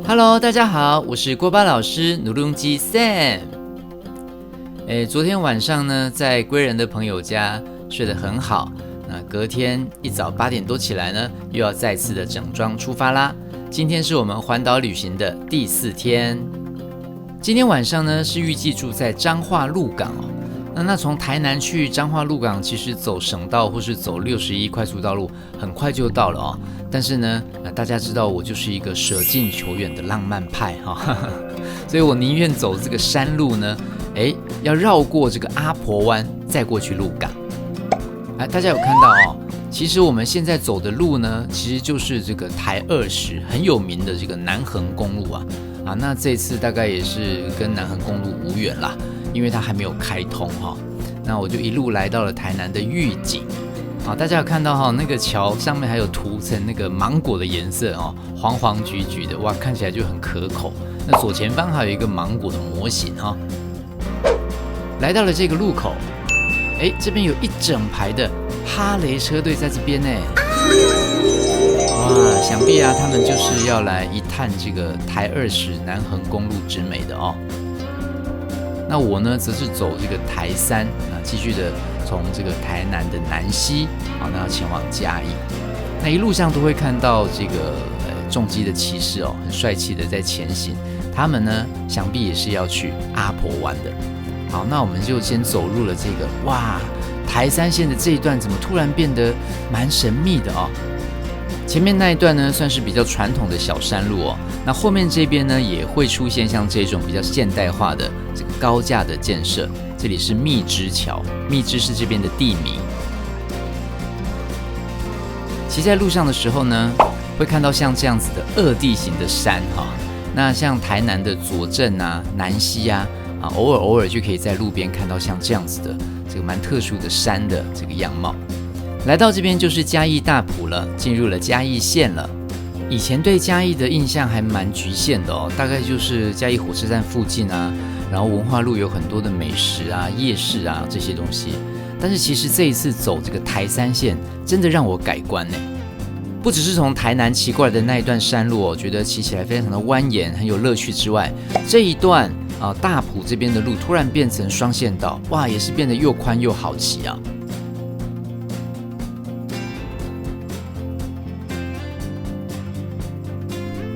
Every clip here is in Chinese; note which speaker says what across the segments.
Speaker 1: Hello， 大家好，我是锅巴老师努隆基 Sam。昨天晚上呢，在归仁的朋友家睡得很好，那隔天一早8点多起来呢，又要再次的整装出发啦。今天是我们环岛旅行的第4天。今天晚上呢，是预计住在彰化鹿港哦。那从台南去彰化鹿港，其实走省道或是走61快速道路，很快就到了哦。但是呢，大家知道我就是一个舍近求远的浪漫派哈，所以我宁愿走这个山路呢，要绕过这个阿婆湾，再过去鹿港。大家有看到哦？其实我们现在走的路呢，其实就是这个台20很有名的这个南横公路啊。那这次大概也是跟南横公路无缘啦。因为它还没有开通哈，那我就一路来到了台南的玉井。大家有看到哈，那个桥上面还有涂成那个芒果的颜色哦，黄黄橘橘的，哇，看起来就很可口。那左前方还有一个芒果的模型哈。来到了这个路口，这边有一整排的哈雷车队在这边呢。哇，想必啊，他们就是要来一探这个台20南横公路之美的哦。那我呢，则是走这个台3继续的从这个台南的南西那要前往嘉义。那一路上都会看到这个重机的骑士哦，很帅气的在前行。他们呢，想必也是要去阿婆湾的。好，那我们就先走入了这个台3线的这一段，怎么突然变得蛮神秘的哦？前面那一段呢，算是比较传统的小山路哦。那后面这边呢，也会出现像这种比较现代化的这个高架的建设。这里是蜜汁桥，蜜汁是这边的地名。骑在路上的时候呢，会看到像这样子的2地形的山哈。那像台南的左镇啊、南西啊，偶尔就可以在路边看到像这样子的这个蛮特殊的山的这个样貌。来到这边就是嘉义大埔了，进入了嘉义县了。以前对嘉义的印象还蛮局限的哦，大概就是嘉义火车站附近啊，然后文化路有很多的美食啊、夜市啊这些东西。但是其实这一次走这个台3线，真的让我改观呢。不只是从台南骑过来的那一段山路，我觉得骑起来非常的蜿蜒，很有乐趣之外，这一段大埔这边的路突然变成双线道，哇，也是变得又宽又好骑啊。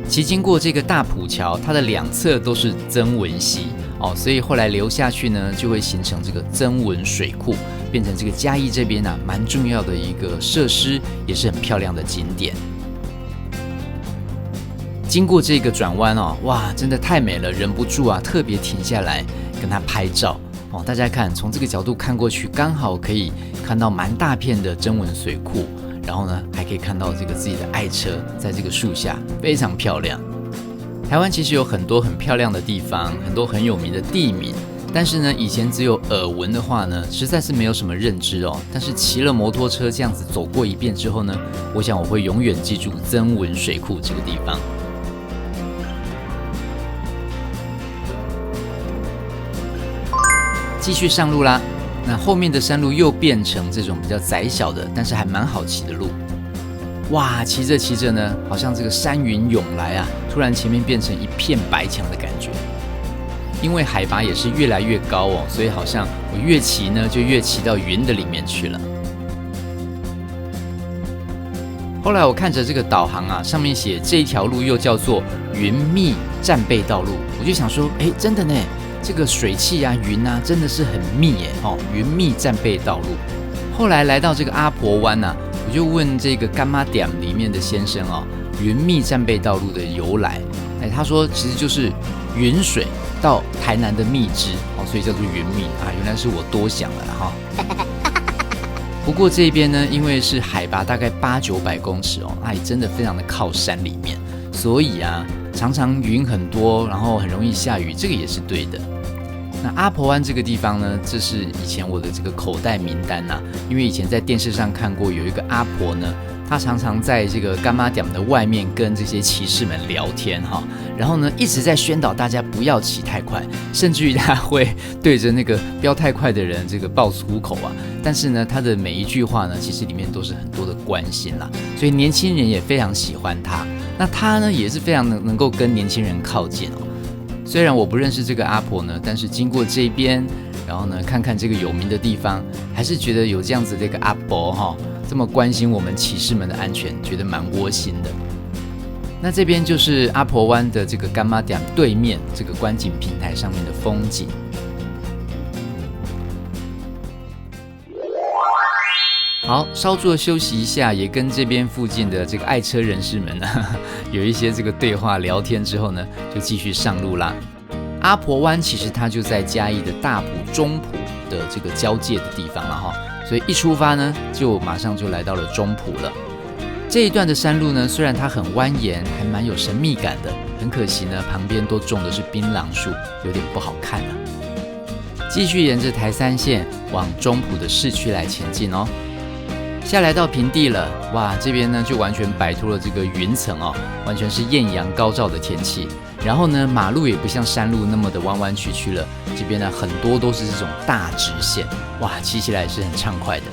Speaker 1: 骑经过这个大埔桥，它的2侧都是曾文溪所以后来流下去呢，就会形成这个曾文水库，变成这个嘉义这边蛮重要的一个设施，也是很漂亮的景点。经过这个转弯哇，真的太美了，忍不住特别停下来跟它拍照大家看，从这个角度看过去，刚好可以看到蛮大片的曾文水库。然后呢，还可以看到这个自己的爱车在这个树下，非常漂亮。台湾其实有很多很漂亮的地方，很多很有名的地名，但是呢，以前只有耳闻的话呢，实在是没有什么认知哦。但是骑了摩托车这样子走过一遍之后呢，我想我会永远记住曾文水库这个地方。继续上路啦。那后面的山路又变成这种比较窄小的，但是还蛮好骑的路。哇，骑着骑着呢，好像这个山云涌来突然前面变成一片白墙的感觉。因为海拔也是越来越高所以好像我越骑呢，就越骑到云的里面去了。后来我看着这个导航上面写这一条路又叫做云密战备道路，我就想说，真的呢。这个水汽云真的是很密耶云密战备道路。后来来到这个阿婆湾我就问这个干妈点里面的先生云密战备道路的由来。他说其实就是云水到台南的蜜汁所以叫做云密原来是我多想了哈。不过这边呢，因为是海拔大概800-900公尺那也真的非常的靠山里面，所以常常云很多，然后很容易下雨，这个也是对的。那阿婆湾这个地方呢，这是以前我的这个口袋名单因为以前在电视上看过有一个阿婆呢，她常常在这个干妈点的外面跟这些骑士们聊天然后呢一直在宣导大家不要骑太快，甚至于她会对着那个飙太快的人这个爆粗口但是呢她的每一句话呢，其实里面都是很多的关心啦，所以年轻人也非常喜欢她。那他呢也是非常能够跟年轻人靠近哦。虽然我不认识这个阿婆呢，但是经过这边，然后呢看看这个有名的地方，还是觉得有这样子的一个阿婆这么关心我们骑士们的安全，觉得蛮窝心的。那这边就是阿婆湾的这个干妈点对面这个观景平台上面的风景。好，稍作休息一下，也跟这边附近的这个爱车人士们呢有一些这个对话聊天之后呢，就继续上路啦。阿婆湾其实它就在嘉义的大埔、中埔的这个交界的地方了哈，所以一出发呢，就马上就来到了中埔了。这一段的山路呢，虽然它很蜿蜒，还蛮有神秘感的，很可惜呢，旁边都种的是槟榔树，有点不好看啊。继续沿着台三线往中埔的市区来前进哦。下来到平地了，哇，这边呢就完全摆脱了这个云层哦，完全是艳阳高照的天气。然后呢，马路也不像山路那么的弯弯曲曲了，这边呢很多都是这种大直线，哇，骑起来也是很畅快的。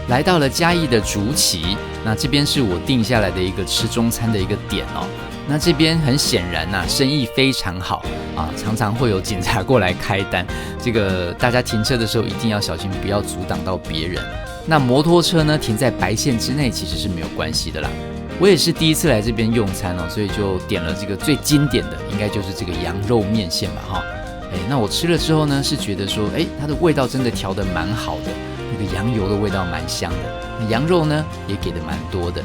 Speaker 1: 来到了嘉义的竹崎，那这边是我定下来的一个吃中餐的一个点哦。那这边很显然生意非常好啊，常常会有警察过来开单。这个大家停车的时候一定要小心，不要阻挡到别人。那摩托车呢停在白线之内其实是没有关系的啦。我也是第一次来这边用餐哦，所以就点了这个最经典的，应该就是这个羊肉面线吧哈。那我吃了之后呢，是觉得说，它的味道真的调得蛮好的。那个羊油的味道蛮香的，那羊肉呢也给的蛮多的。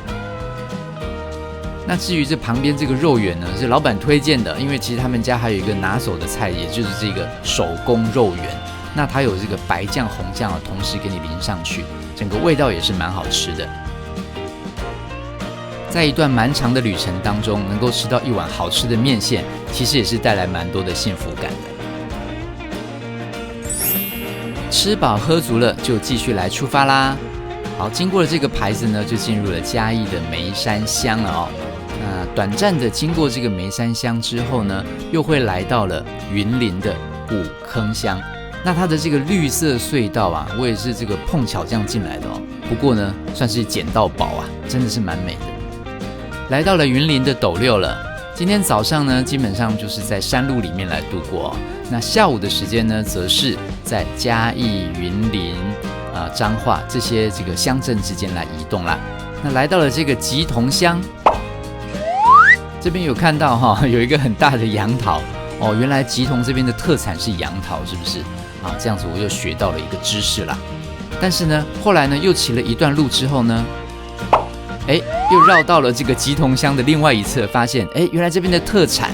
Speaker 1: 那至于这旁边这个肉圆呢，是老板推荐的，因为其实他们家还有一个拿手的菜，也就是这个手工肉圆。那它有这个白酱、红酱同时给你淋上去，整个味道也是蛮好吃的。在一段蛮长的旅程当中，能够吃到一碗好吃的面线，其实也是带来蛮多的幸福感的。吃饱喝足了，就继续来出发啦。好，经过了这个牌子呢，就进入了嘉义的梅山乡了哦。那短暂的经过这个梅山乡之后呢，又会来到了云林的五坑乡。那它的这个绿色隧道啊，我也是这个碰巧这样进来的哦。不过呢，算是捡到宝啊，真的是蛮美的。来到了云林的斗六了。今天早上呢，基本上就是在山路里面来度过哦。那下午的时间呢，则是在嘉义、云林、彰化这些这个乡镇之间来移动啦。那来到了这个吉同乡，这边有看到有一个很大的杨桃哦，原来吉同这边的特产是杨桃，是不是啊？这样子我又学到了一个知识啦。但是呢，后来呢，又骑了一段路之后呢，又绕到了这个吉同乡的另外一侧，发现原来这边的特产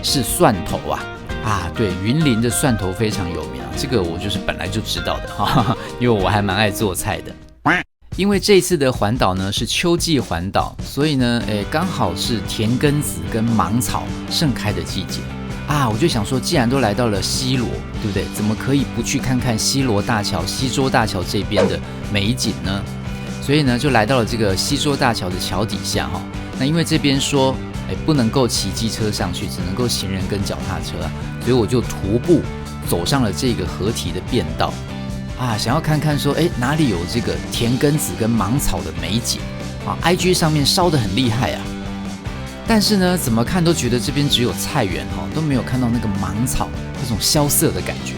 Speaker 1: 是蒜头啊！对，云林的蒜头非常有名啊，这个我就是本来就知道的因为我还蛮爱做菜的。因为这次的环岛呢是秋季环岛，所以呢，刚好是田根子跟芒草盛开的季节啊！我就想说，既然都来到了西螺，对不对？怎么可以不去看看西螺大桥、西洲大桥这边的美景呢？所以呢，就来到了这个西洲大桥的桥底下哈。那因为这边说，不能够骑机车上去，只能够行人跟脚踏车，所以我就徒步走上了这个河堤的便道啊，想要看看说，哪里有这个田根子跟芒草的美景啊 ？IG 上面烧得很厉害啊，但是呢，怎么看都觉得这边只有菜园都没有看到那个芒草那种萧瑟的感觉。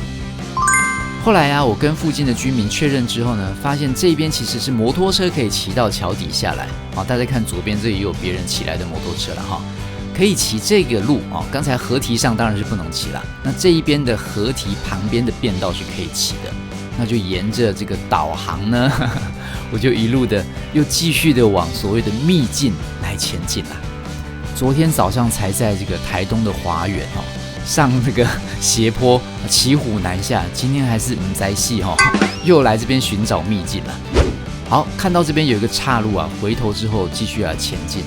Speaker 1: 后来我跟附近的居民确认之后呢，发现这边其实是摩托车可以骑到桥底下来。大家看左边这里也有别人骑来的摩托车了可以骑这个路刚才河堤上当然是不能骑了，那这一边的河堤旁边的便道是可以骑的。那就沿着这个导航呢，我就一路的又继续的往所谓的秘境来前进啦。昨天早上才在这个台东的华园上那个斜坡骑虎难下，今天还是唔知戏又来这边寻找秘境了。好，看到这边有一个岔路回头之后继续前进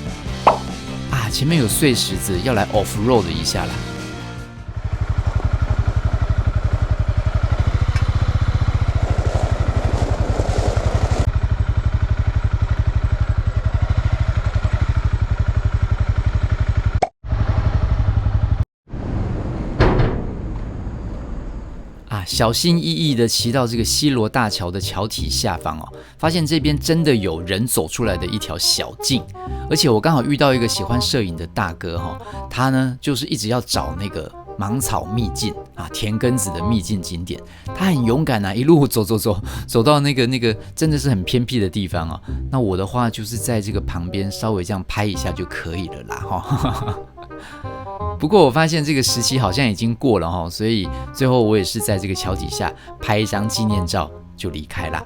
Speaker 1: 前面有碎石子，要来 off road 一下啦。小心翼翼的骑到这个西罗大桥的桥体下方哦，发现这边真的有人走出来的一条小径，而且我刚好遇到一个喜欢摄影的大哥他呢就是一直要找那个芒草秘境啊，田根子的秘境景点，他很勇敢啊，一路走到那个真的是很偏僻的地方哦。那我的话就是在这个旁边稍微这样拍一下就可以了啦不过我发现这个时期好像已经过了所以最后我也是在这个桥底下拍一张纪念照就离开啦。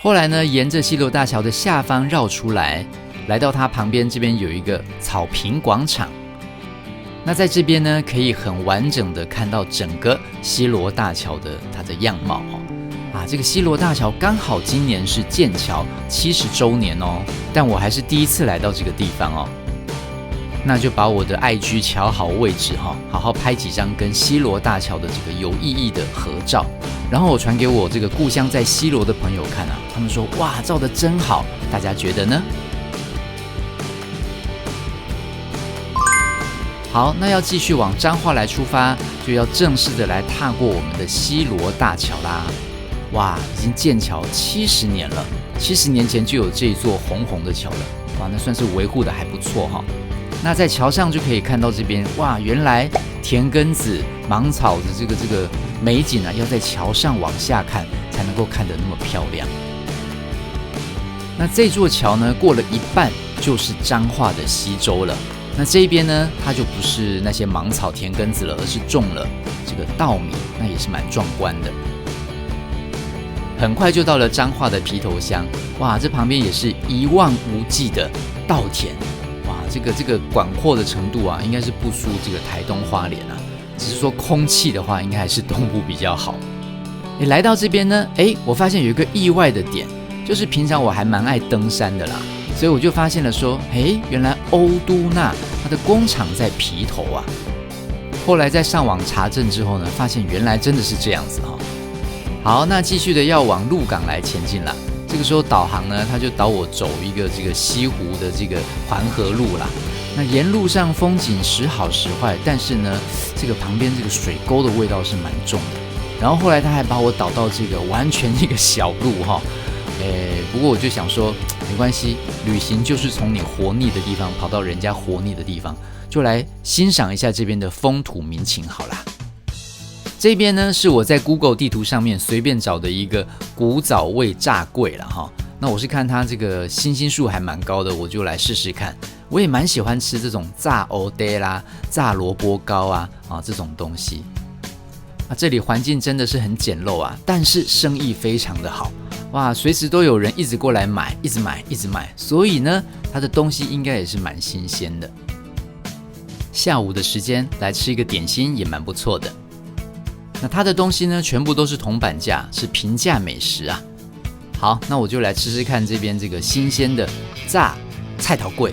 Speaker 1: 后来呢，沿着西罗大桥的下方绕出来，来到它旁边这边有一个草坪广场。那在这边呢，可以很完整的看到整个西罗大桥的它的样貌这个西罗大桥刚好今年是建桥70周年但我还是第一次来到这个地方那就把我的IG瞧好位置好好拍几张跟西罗大桥的这个有意义的合照，然后我传给我这个故乡在西罗的朋友看他们说哇，照得真好，大家觉得呢？好，那要继续往彰化来出发，就要正式的来踏过我们的西罗大桥啦。哇，已经建桥70年了，70年前就有这一座红红的桥了，哇，那算是维护的还不错那在桥上就可以看到这边，哇，原来田根子、芒草的这个美景要在桥上往下看才能够看得那么漂亮。那这座桥呢，过了一半就是彰化的西周了。那这一边呢，它就不是那些芒草田根子了，而是种了这个稻米，那也是蛮壮观的。很快就到了彰化的埤头乡，哇，这旁边也是一望无际的稻田。哇，这个广阔的程度应该是不输这个台东花莲只是说空气的话，应该还是东部比较好。来到这边呢，我发现有一个意外的点，就是平常我还蛮爱登山的啦，所以我就发现了说，原来欧都纳它的工厂在埤头后来在上网查证之后呢，发现原来真的是这样子好，那继续的要往鹿港来前进啦。这个时候导航呢，他就导我走一个这个西湖的这个环河路啦。那沿路上风景时好时坏，但是呢，这个旁边这个水沟的味道是蛮重的。然后后来他还把我导到这个完全一个小路不过我就想说，没关系，旅行就是从你活腻的地方跑到人家活腻的地方，就来欣赏一下这边的风土民情好啦。这边呢是我在 Google 地图上面随便找的一个古早味炸柜啦那我是看它这个星星数还蛮高的，我就来试试看。我也蛮喜欢吃这种炸蚵嗲啦、炸萝卜糕这种东西。这里环境真的是很简陋但是生意非常的好。哇，随时都有人一直过来买，一直买，所以呢，它的东西应该也是蛮新鲜的。下午的时间来吃一个点心也蛮不错的。那它的东西呢，全部都是铜板价，是平价美食好，那我就来吃吃看这边这个新鲜的炸菜头粿，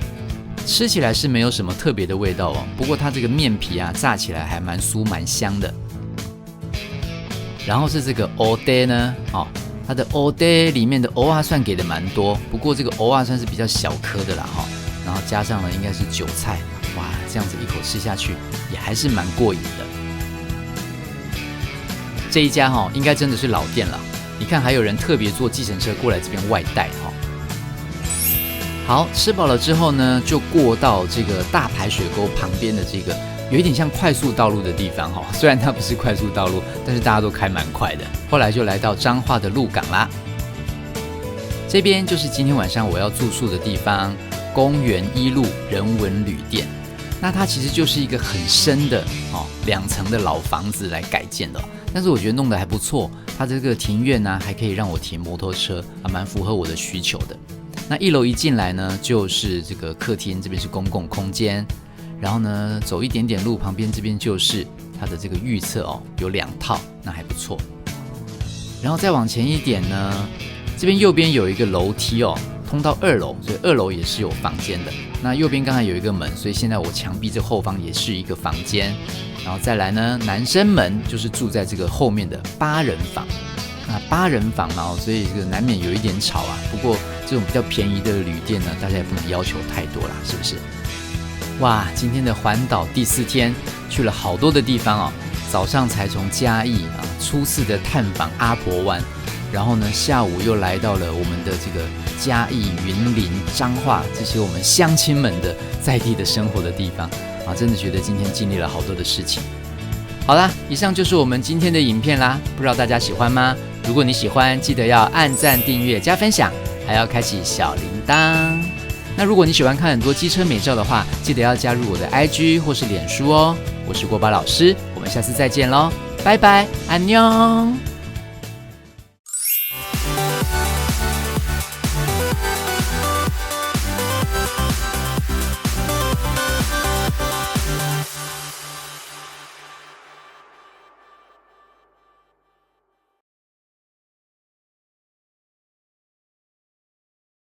Speaker 1: 吃起来是没有什么特别的味道不过它这个面皮炸起来还蛮酥蛮香的。然后是这个蚵嗲呢，它的蚵嗲里面的蚵算给的蛮多，不过这个蚵算是比较小颗的啦然后加上了应该是韭菜，哇，这样子一口吃下去也还是蛮过瘾的。这一家应该真的是老店了，你看还有人特别坐计程车过来这边外带好，吃饱了之后呢，就过到这个大排水沟旁边的这个有一点像快速道路的地方虽然它不是快速道路，但是大家都开蛮快的。后来就来到彰化的鹿港啦，这边就是今天晚上我要住宿的地方，公园一路人文旅店。那它其实就是一个很深的2层的老房子来改建的，但是我觉得弄得还不错。它这个庭院还可以让我停摩托车，还蛮符合我的需求的。那1楼一进来呢，就是这个客厅，这边是公共空间。然后呢，走一点点路，旁边这边就是它的这个浴厕有2套，那还不错。然后再往前一点呢，这边右边有一个楼梯通到2楼，所以2楼也是有房间的。那右边刚才有一个门，所以现在我墙壁这后方也是一个房间。然后再来呢，男生们就是住在这个后面的8人房。那8人房所以这个难免有一点吵不过这种比较便宜的旅店呢，大家也不能要求太多啦，是不是？哇，今天的环岛第4天，去了好多的地方早上才从嘉义初次的探访阿婆湾，然后呢下午又来到了我们的这个嘉义、云林、彰化这些我们乡亲们的在地的生活的地方真的觉得今天经历了好多的事情。好啦，以上就是我们今天的影片啦，不知道大家喜欢吗？如果你喜欢，记得要按赞、订阅、加分享，还要开启小铃铛。那如果你喜欢看很多机车美照的话，记得要加入我的 IG 或是脸书哦。我是锅巴老师，我们下次再见咯，拜拜，安妞。